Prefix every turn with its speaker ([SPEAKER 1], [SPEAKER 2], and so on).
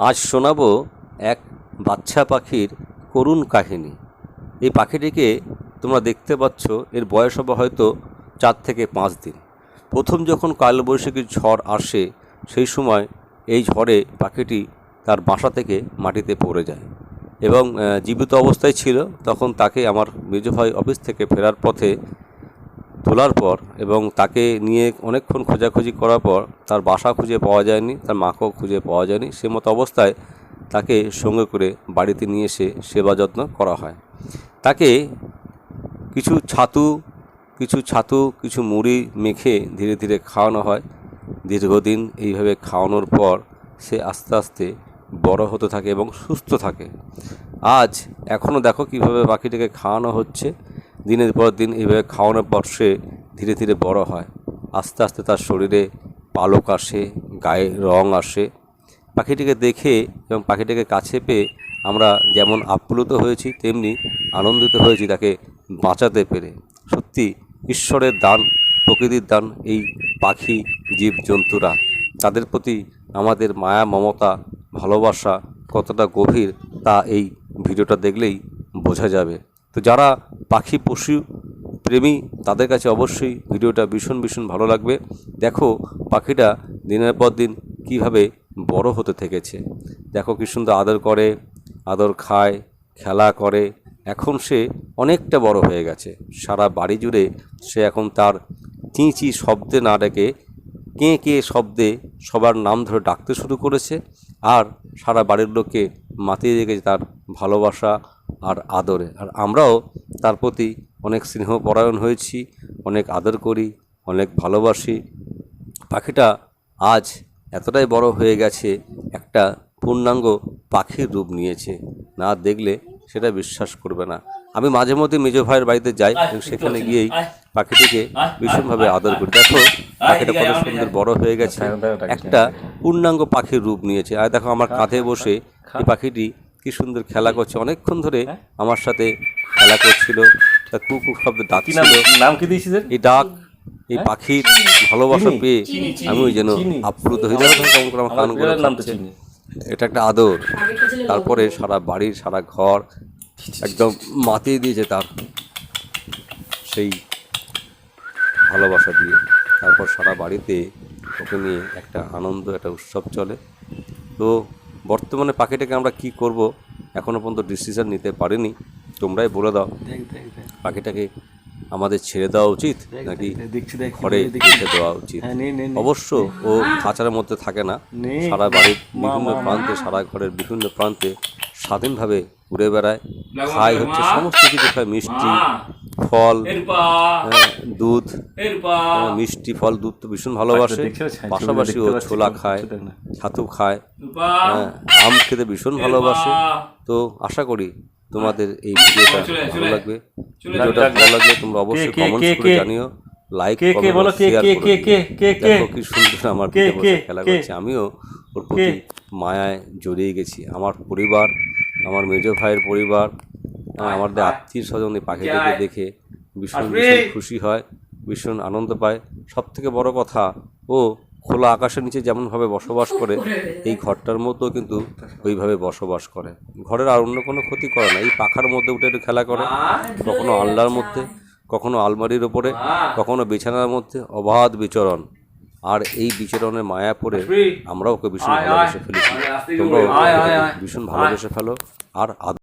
[SPEAKER 1] আজ শোনাবো এক বাচ্চা পাখির করুণ কাহিনী। এই পাখিটিকে তোমরা দেখতে পাচ্ছ, এর বয়স হবে হয়তো 4 থেকে 5 দিন। প্রথম যখন কালবৈশাখীর ঝড় আসে, সেই সময় এই ঝড়ে পাখিটি তার বাসা থেকে মাটিতে পড়ে যায় এবং জীবিত অবস্থায় ছিল। তখন তাকে আমার মেজো ভাই অফিস থেকে ফেরার পথে তোলার পর এবং তাকে নিয়ে অনেকক্ষণ খোঁজাখুঁজি করার পর তার বাসা খুঁজে পাওয়া যায়নি, তার মাকেও খুঁজে পাওয়া যায়নি। সে মতো অবস্থায় তাকে সঙ্গে করে বাড়িতে নিয়ে এসে সেবা যত্ন করা হয়। তাকে কিছু ছাতু কিছু মুড়ি মেখে ধীরে ধীরে খাওয়ানো হয়। দীর্ঘদিন এইভাবে খাওয়ানোর পর সে আস্তে আস্তে বড় হতে থাকে এবং সুস্থ থাকে। আজ এখনও দেখো কীভাবে পাখিটাকে খাওয়ানো হচ্ছে। দিনের পর দিন এইভাবে খাওয়ানোর পর সে ধীরে ধীরে বড় হয়। আস্তে আস্তে তার শরীরে পালক আসে, গায়ে রং আসে। পাখিটিকে দেখে এবং পাখিটিকে কাছে পেয়ে আমরা যেমন আপ্লুত হয়েছি, তেমনি আনন্দিত হয়েছি তাকে বাঁচাতে পেরে। সত্যি ঈশ্বরের দান, প্রকৃতির দান এই পাখি জীবজন্তুরা। তাদের প্রতি আমাদের মায়া, মমতা, ভালোবাসা কতটা গভীর তা এই ভিডিওটা দেখলেই বোঝা যাবে। তো যারা পাখি পশু প্রেমী তাদের কাছে অবশ্যই ভিডিওটা ভীষণ ভালো লাগবে। দেখো পাখিটা দিনের পর দিন কীভাবে বড় হতে থেকেছে। দেখো কী সুন্দর আদর করে, আদর খায়, খেলা করে। এখন সে অনেকটা বড় হয়ে গেছে। সারা বাড়ি জুড়ে সে এখন তার চিঁচি শব্দে না ডেকে কে শব্দে সবার নাম ধরে ডাকতে শুরু করেছে। আর সারা বাড়ির লোককে মাতিয়ে রেখেছে তার ভালোবাসা আর আদরে। আর আমরাও তার প্রতি অনেক স্নেহপরায়ণ হয়েছি, অনেক আদর করি, অনেক ভালোবাসি। পাখিটা আজ এতটাই বড় হয়ে গেছে, একটা পূর্ণাঙ্গ পাখির রূপ নিয়েছে। না দেখলে সেটা বিশ্বাস করবে না। আমি মাঝে মধ্যে মেজো ভাইয়ের বাড়িতে যাই, সেখানে গিয়েই পাখিটিকে ভীষণভাবে আদর করি। দেখো পাখিটা কত সুন্দর বড় হয়ে গেছে, একটা পূর্ণাঙ্গ পাখির রূপ নিয়েছে। আর দেখো আমার কাঁধে বসে এই পাখিটি কি সুন্দর খেলা করছে। অনেকক্ষণ ধরে আমার সাথে খেলা করছিল, তার কুকু শব্দে ডাকছিল।
[SPEAKER 2] নাম কি দিয়েছিস?
[SPEAKER 1] এই ডাক, এই পাখির ভালোবাসা পেয়ে আমি যেন আপ্লুত হয়ে যাবো। কেমন করে আমার কান করে নামছে। এটা একটা আদর। তারপরে সারা বাড়ির সারা ঘর একদম মাতিয়ে দিয়েছে তার সেই ভালোবাসা দিয়ে। তারপর সারা বাড়িতে ওকে নিয়ে একটা আনন্দ, একটা উৎসব চলে। তো বর্তমানে পাখিটাকে আমরা কি করব এখনও পর্যন্ত ডিসিশন নিতে পারিনি। তোমরাই বলে দাও, পাখিটাকে আমাদের ছেড়ে দেওয়া উচিত নাকি ঘরে রেখে দেওয়া উচিত? অবশ্য ও খাঁচার মধ্যে থাকে না, সারা বাড়ির বিভিন্ন প্রান্তে, সারা ঘরের বিভিন্ন প্রান্তে স্বাধীনভাবে ঘুরে বেড়ায়, খায় হচ্ছে সমস্ত কিছু খায়। মিষ্টি ফল, দুধ, মিষ্টি ফল, দুধ তো ভীষণ ভালোবাসে। পাশাপাশি ও ছোলা খায়, ছাতু খায়, আম খেতে ভীষণ ভালোবাসে। তো আশা করি তোমাদের এই ভিডিওটা ভালো লাগবে। ভিডিওটা ভালো লাগলে তোমরা অবশ্যই কমেন্টস করে জানিও, লাইক কমেন্ট শেয়ার করো। দেখো কি সুন্দর আমার খেলা করছে। আমিও ওর প্রতি মায়ায় জড়িয়ে গেছি। আমার পরিবার, আমার মেজো ভাইয়ের পরিবার, আমাদের আত্মীয় স্বজন এই পাখিটিকে দেখে ভীষণ খুশি হয়, ভীষণ আনন্দ পায়। সবথেকে বড় কথা, ও খোলা আকাশের নিচে যেমনভাবে বসবাস করে, এই ঘরটার মধ্যেও কিন্তু ওইভাবে বসবাস করে। ঘরের আর অন্য কোনো ক্ষতি করে না। এই পাখার মধ্যে উঠে একটু খেলা করে, কখনো আলনার মধ্যে, কখনো আলমারির ওপরে, কখনো বিছানার মধ্যে, অবাধ বিচরণ। আর এই বিচরণের মায়া পড়ে আমরা ওকে ভীষণ ভালোবেসে ফেলেছি। তোমরাও ভীষণ ভালোবেসে ফেলো আর